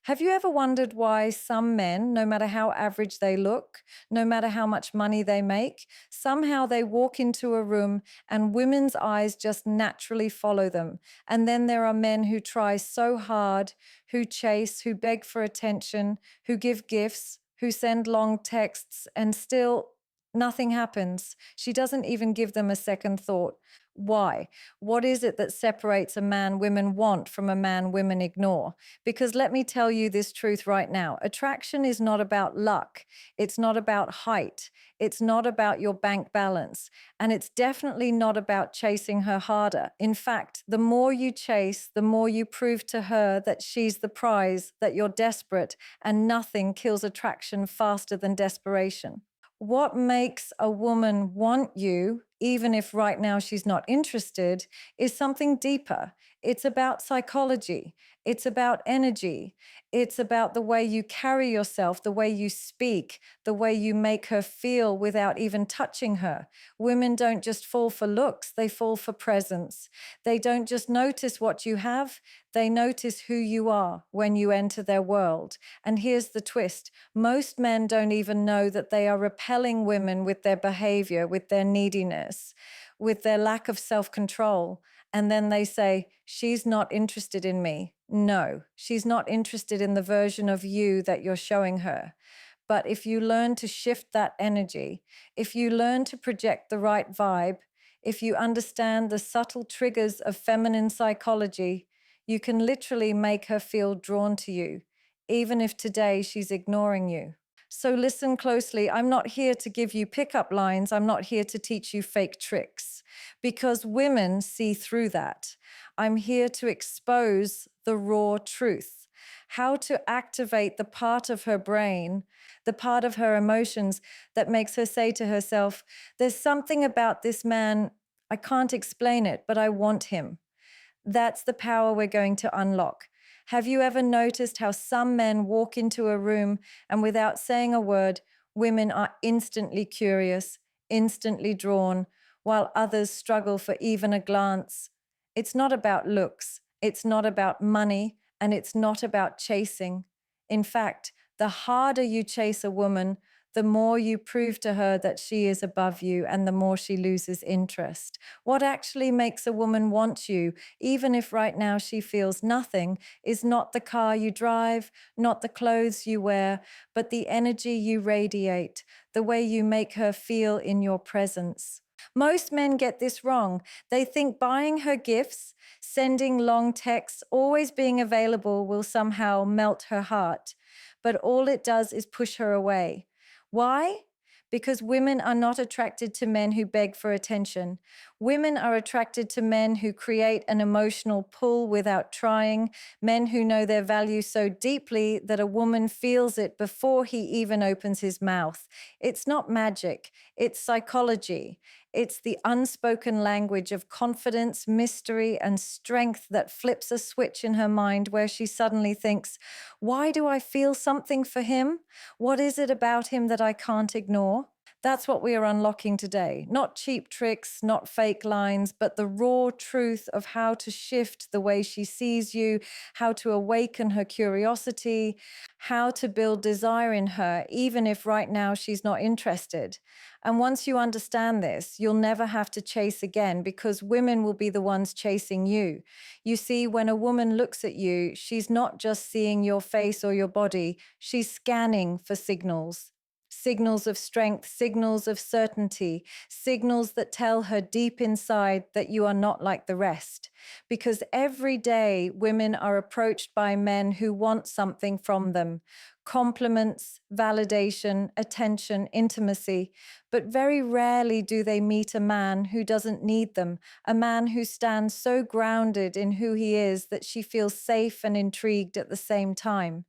Have you ever wondered why some men, no matter how average they look, no matter how much money they make, somehow they walk into a room and women's eyes just naturally follow them? And then there are men who try so hard, who chase, who beg for attention, who give gifts, who send long texts, and still nothing happens. She doesn't even give them a second thought. Why? What is it that separates a man women want from a man women ignore? Because let me tell you this truth right now. Attraction is not about luck. It's not about height. It's not about your bank balance. And it's definitely not about chasing her harder. In fact, the more you chase, the more you prove to her that she's the prize, that you're desperate, and nothing kills attraction faster than desperation. What makes a woman want you, even if right now she's not interested, is something deeper. It's about psychology. It's about energy. It's about the way you carry yourself, the way you speak, the way you make her feel without even touching her. Women don't just fall for looks, they fall for presence. They don't just notice what you have, they notice who you are when you enter their world. And here's the twist. Most men don't even know that they are repelling women with their behavior, with their neediness, with their lack of self-control. And then they say, she's not interested in me. No, she's not interested in the version of you that you're showing her. But if you learn to shift that energy, if you learn to project the right vibe, if you understand the subtle triggers of feminine psychology, you can literally make her feel drawn to you, even if today she's ignoring you. So listen closely. I'm not here to give you pickup lines. I'm not here to teach you fake tricks because women see through that. I'm here to expose the raw truth, how to activate the part of her brain, the part of her emotions that makes her say to herself, there's something about this man, I can't explain it, but I want him. That's the power we're going to unlock. Have you ever noticed how some men walk into a room and without saying a word, women are instantly curious, instantly drawn, while others struggle for even a glance? It's not about looks, it's not about money, and it's not about chasing. In fact, the harder you chase a woman, the more you prove to her that she is above you and the more she loses interest. What actually makes a woman want you, even if right now she feels nothing, is not the car you drive, not the clothes you wear, but the energy you radiate, the way you make her feel in your presence. Most men get this wrong. They think buying her gifts, sending long texts, always being available will somehow melt her heart. But all it does is push her away. Why? Because women are not attracted to men who beg for attention. Women are attracted to men who create an emotional pull without trying, men who know their value so deeply that a woman feels it before he even opens his mouth. It's not magic, it's psychology. It's the unspoken language of confidence, mystery, and strength that flips a switch in her mind where she suddenly thinks, why do I feel something for him? What is it about him that I can't ignore? That's what we are unlocking today. Not cheap tricks, not fake lines, but the raw truth of how to shift the way she sees you, how to awaken her curiosity, how to build desire in her, even if right now she's not interested. And once you understand this, you'll never have to chase again because women will be the ones chasing you. You see, when a woman looks at you, she's not just seeing your face or your body, she's scanning for signals. Signals of strength, signals of certainty, signals that tell her deep inside that you are not like the rest. Because every day women are approached by men who want something from them. Compliments, validation, attention, intimacy. But very rarely do they meet a man who doesn't need them, a man who stands so grounded in who he is that she feels safe and intrigued at the same time.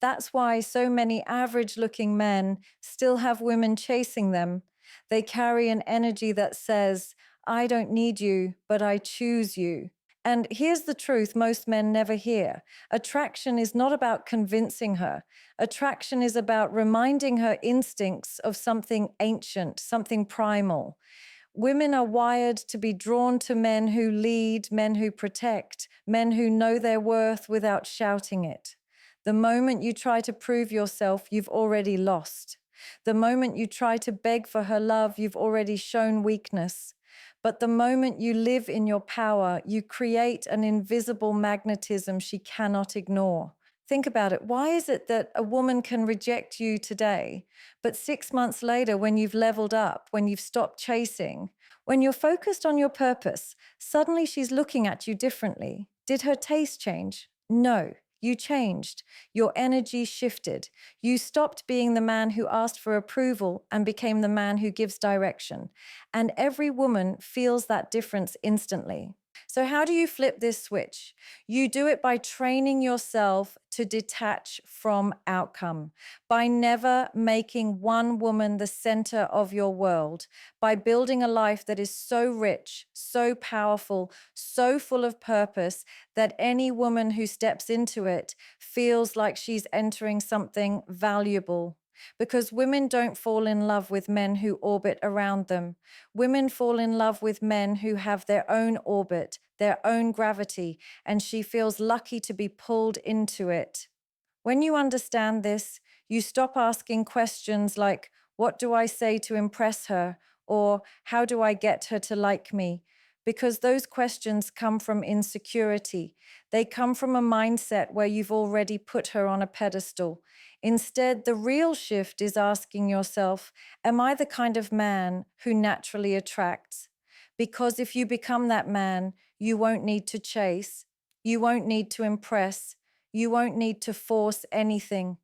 That's why so many average-looking men still have women chasing them. They carry an energy that says, I don't need you, but I choose you. And here's the truth most men never hear. Attraction is not about convincing her. Attraction is about reminding her instincts of something ancient, something primal. Women are wired to be drawn to men who lead, men who protect, men who know their worth without shouting it. The moment you try to prove yourself, you've already lost. The moment you try to beg for her love, you've already shown weakness. But the moment you live in your power, you create an invisible magnetism she cannot ignore. Think about it. Why is it that a woman can reject you today, but 6 months later, when you've leveled up, when you've stopped chasing, when you're focused on your purpose, suddenly she's looking at you differently? Did her taste change? No. You changed. Your energy shifted. You stopped being the man who asked for approval and became the man who gives direction. And every woman feels that difference instantly. So, how do you flip this switch? You do it by training yourself to detach from outcome, by never making one woman the center of your world, by building a life that is so rich, so powerful, so full of purpose that any woman who steps into it feels like she's entering something valuable. Because women don't fall in love with men who orbit around them. Women fall in love with men who have their own orbit, their own gravity, and she feels lucky to be pulled into it. When you understand this, you stop asking questions like, what do I say to impress her? Or how do I get her to like me? Because those questions come from insecurity. They come from a mindset where you've already put her on a pedestal. Instead, the real shift is asking yourself, am I the kind of man who naturally attracts? Because if you become that man, you won't need to chase, you won't need to impress, you won't need to force anything.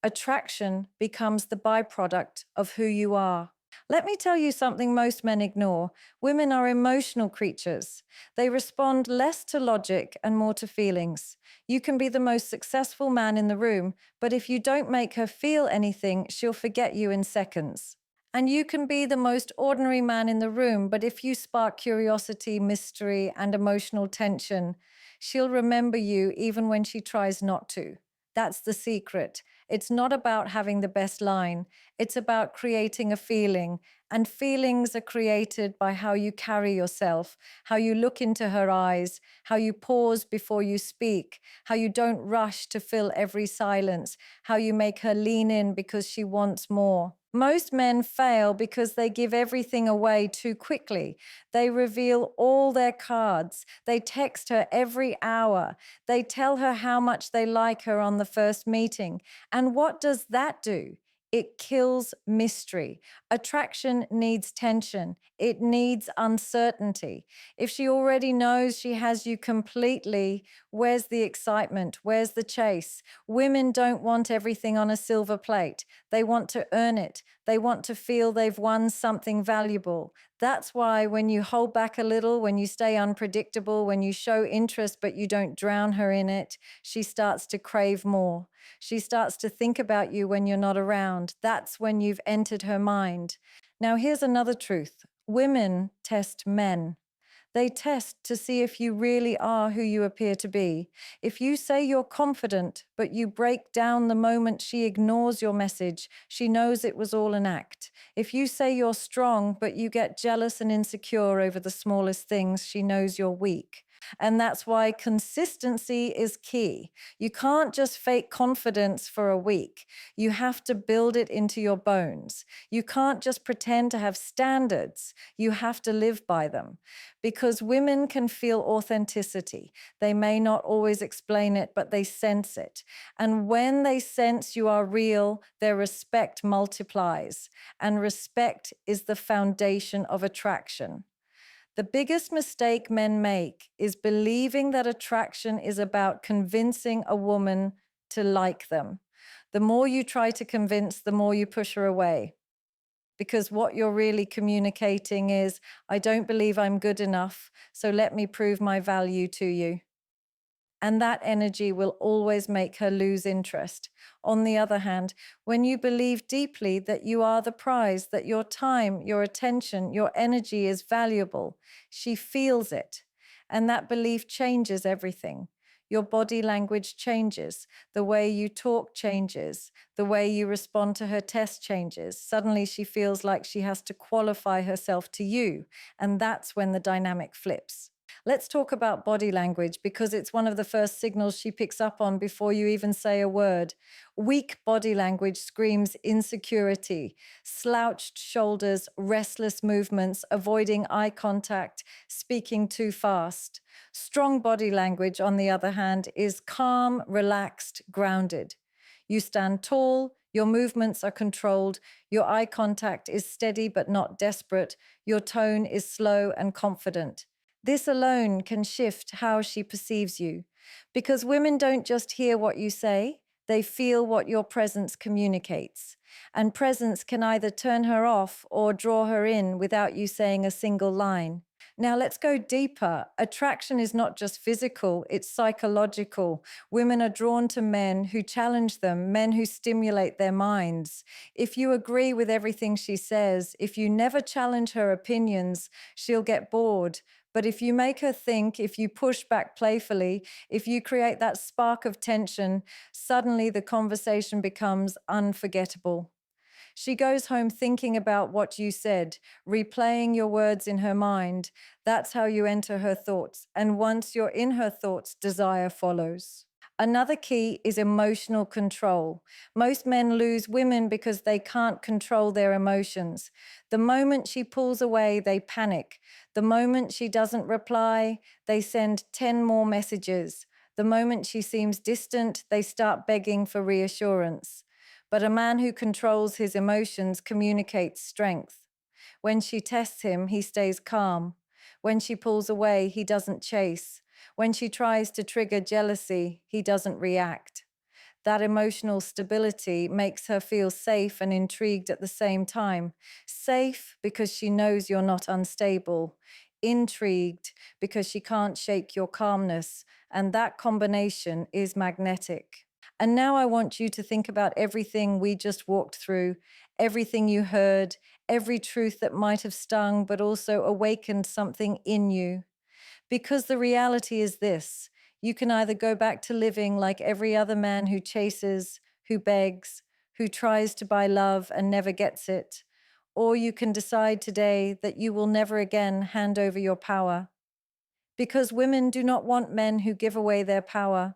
Attraction becomes the byproduct of who you are. Let me tell you something most men ignore. Women are emotional creatures. They respond less to logic and more to feelings. You can be the most successful man in the room, but if you don't make her feel anything, she'll forget you in seconds. And you can be the most ordinary man in the room, but if you spark curiosity, mystery, and emotional tension, she'll remember you even when she tries not to. That's the secret. It's not about having the best line. It's about creating a feeling. And feelings are created by how you carry yourself, how you look into her eyes, how you pause before you speak, how you don't rush to fill every silence, how you make her lean in because she wants more. Most men fail because they give everything away too quickly. They reveal all their cards. They text her every hour. They tell her how much they like her on the first meeting. And what does that do? It kills mystery. Attraction needs tension. It needs uncertainty. If she already knows she has you completely, where's the excitement? Where's the chase? Women don't want everything on a silver plate. They want to earn it. They want to feel they've won something valuable. That's why when you hold back a little, when you stay unpredictable, when you show interest but you don't drown her in it, she starts to crave more. She starts to think about you when you're not around. That's when you've entered her mind. Now, here's another truth. Women test men. They test to see if you really are who you appear to be. If you say you're confident, but you break down the moment she ignores your message, she knows it was all an act. If you say you're strong, but you get jealous and insecure over the smallest things, she knows you're weak. And that's why consistency is key. You can't just fake confidence for a week. You have to build it into your bones. You can't just pretend to have standards. You have to live by them. Because women can feel authenticity. They may not always explain it, but they sense it. And when they sense you are real, their respect multiplies. And respect is the foundation of attraction. The biggest mistake men make is believing that attraction is about convincing a woman to like them. The more you try to convince, the more you push her away. Because what you're really communicating is, I don't believe I'm good enough, so let me prove my value to you. And that energy will always make her lose interest. On the other hand, when you believe deeply that you are the prize, that your time, your attention, your energy is valuable, she feels it. And that belief changes everything. Your body language changes. The way you talk changes. The way you respond to her test changes. Suddenly she feels like she has to qualify herself to you. And that's when the dynamic flips. Let's talk about body language because it's one of the first signals she picks up on before you even say a word. Weak body language screams insecurity, slouched shoulders, restless movements, avoiding eye contact, speaking too fast. Strong body language, on the other hand, is calm, relaxed, grounded. You stand tall, your movements are controlled, your eye contact is steady but not desperate, your tone is slow and confident. This alone can shift how she perceives you. Because women don't just hear what you say, they feel what your presence communicates. And presence can either turn her off or draw her in without you saying a single line. Now, let's go deeper. Attraction is not just physical, it's psychological. Women are drawn to men who challenge them, men who stimulate their minds. If you agree with everything she says, if you never challenge her opinions, she'll get bored. But if you make her think, if you push back playfully, if you create that spark of tension, suddenly the conversation becomes unforgettable. She goes home thinking about what you said, replaying your words in her mind. That's how you enter her thoughts. And once you're in her thoughts, desire follows. Another key is emotional control. Most men lose women because they can't control their emotions. The moment she pulls away, they panic. The moment she doesn't reply, they send 10 more messages. The moment she seems distant, they start begging for reassurance. But a man who controls his emotions communicates strength. When she tests him, he stays calm. When she pulls away, he doesn't chase. When she tries to trigger jealousy, he doesn't react. That emotional stability makes her feel safe and intrigued at the same time. Safe because she knows you're not unstable. Intrigued because she can't shake your calmness. And that combination is magnetic. And now I want you to think about everything we just walked through, everything you heard, every truth that might have stung, but also awakened something in you. Because the reality is this: you can either go back to living like every other man who chases, who begs, who tries to buy love and never gets it, or you can decide today that you will never again hand over your power. Because women do not want men who give away their power.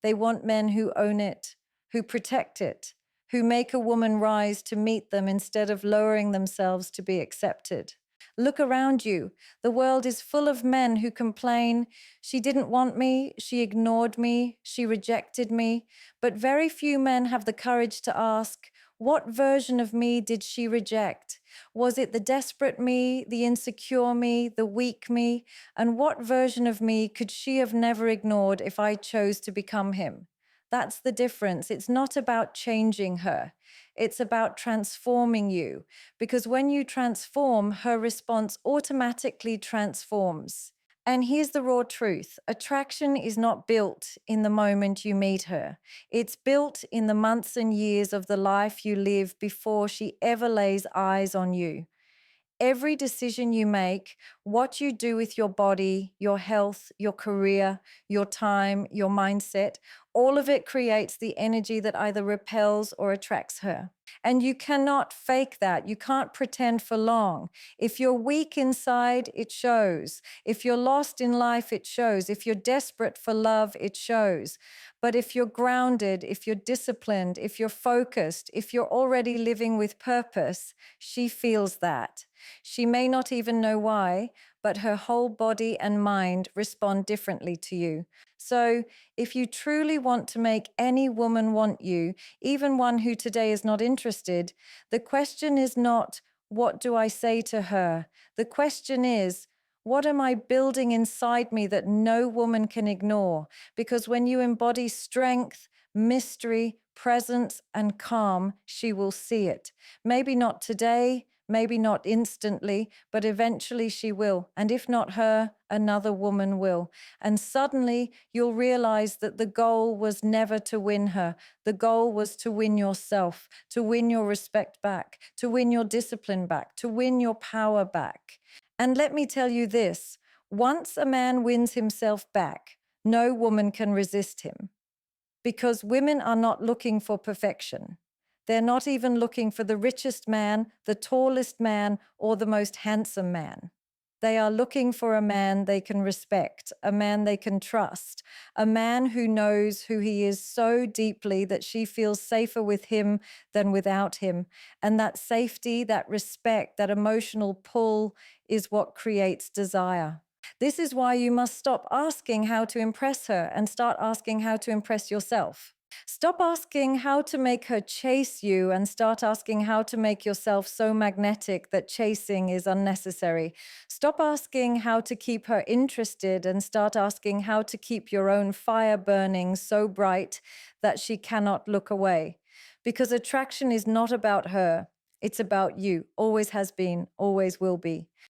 They want men who own it, who protect it, who make a woman rise to meet them instead of lowering themselves to be accepted. Look around you. The world is full of men who complain, she didn't want me, she ignored me, she rejected me. But very few men have the courage to ask, what version of me did she reject? Was it the desperate me, the insecure me, the weak me? And what version of me could she have never ignored if I chose to become him? That's the difference. It's not about changing her. It's about transforming you. Because when you transform, her response automatically transforms. And here's the raw truth: attraction is not built in the moment you meet her. It's built in the months and years of the life you live before she ever lays eyes on you. Every decision you make, what you do with your body, your health, your career, your time, your mindset, all of it creates the energy that either repels or attracts her. And you cannot fake that. You can't pretend for long. If you're weak inside, it shows. If you're lost in life, it shows. If you're desperate for love, it shows. But if you're grounded, if you're disciplined, if you're focused, if you're already living with purpose, she feels that. She may not even know why, but her whole body and mind respond differently to you. So, if you truly want to make any woman want you, even one who today is not interested, the question is not, what do I say to her? The question is, what am I building inside me that no woman can ignore? Because when you embody strength, mystery, presence, and calm, she will see it. Maybe not today, maybe not instantly, but eventually she will. And if not her, another woman will. And suddenly you'll realize that the goal was never to win her. The goal was to win yourself, to win your respect back, to win your discipline back, to win your power back. And let me tell you this: once a man wins himself back, no woman can resist him. Because women are not looking for perfection. They're not even looking for the richest man, the tallest man, or the most handsome man. They are looking for a man they can respect, a man they can trust, a man who knows who he is so deeply that she feels safer with him than without him. And that safety, that respect, that emotional pull is what creates desire. This is why you must stop asking how to impress her and start asking how to impress yourself. Stop asking how to make her chase you and start asking how to make yourself so magnetic that chasing is unnecessary. Stop asking how to keep her interested and start asking how to keep your own fire burning so bright that she cannot look away. Because attraction is not about her, it's about you, always has been, always will be.